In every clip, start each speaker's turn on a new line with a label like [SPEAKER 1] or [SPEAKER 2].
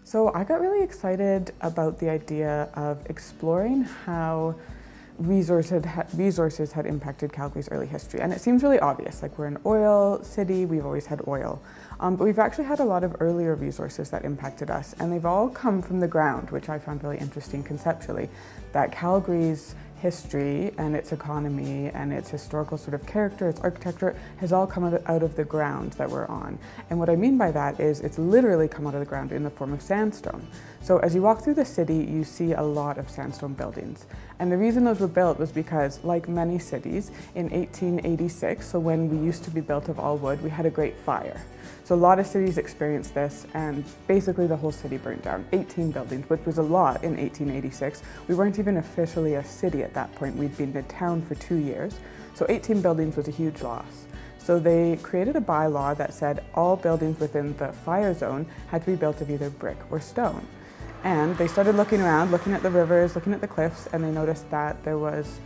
[SPEAKER 1] So I got really excited about the idea of exploring how resources had impacted Calgary's early history. And it seems really obvious, like we're an oil city, we've always had oil. But we've actually had a lot of earlier resources that impacted us, and they've all come from the ground, which I found really interesting conceptually, that Calgary's history and its economy and its historical sort of character, its architecture, has all come out of the ground that we're on. And what I mean by that is it's literally come out of the ground in the form of sandstone. So as you walk through the city, you see a lot of sandstone buildings. And the reason those were built was because, like many cities, in 1886, so when we used to be built of all wood, we had a great fire. So a lot of cities experienced this, and basically the whole city burnt down. 18 buildings, which was a lot in 1886. We weren't even officially a city at that point. We'd been a town for 2 years. So 18 buildings was a huge loss. So they created a bylaw that said all buildings within the fire zone had to be built of either brick or stone. And they started looking around, looking at the rivers, looking at the cliffs, and they noticed that there was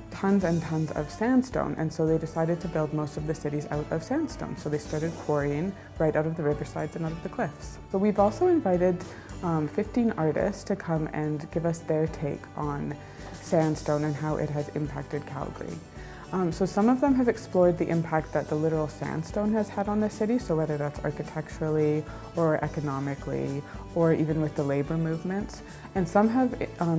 [SPEAKER 1] tons and tons of sandstone, and so they decided to build most of the cities out of sandstone. So they started quarrying right out of the riversides and out of the cliffs. So we've also invited 15 artists to come and give us their take on sandstone and how it has impacted Calgary. So some of them have explored the impact that the literal sandstone has had on the city, so whether that's architecturally or economically or even with the labor movements. And some have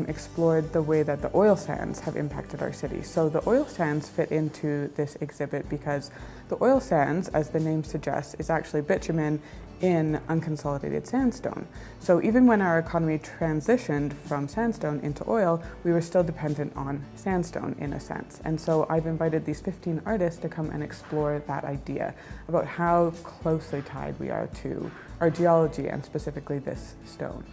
[SPEAKER 1] explored the way that the oil sands have impacted our city. So the oil sands fit into this exhibit because the oil sands, as the name suggests, is actually bitumen in unconsolidated sandstone. So even when our economy transitioned from sandstone into oil, we were still dependent on sandstone in a sense. And so I've invited these 15 artists to come and explore that idea about how closely tied we are to our geology and specifically this stone.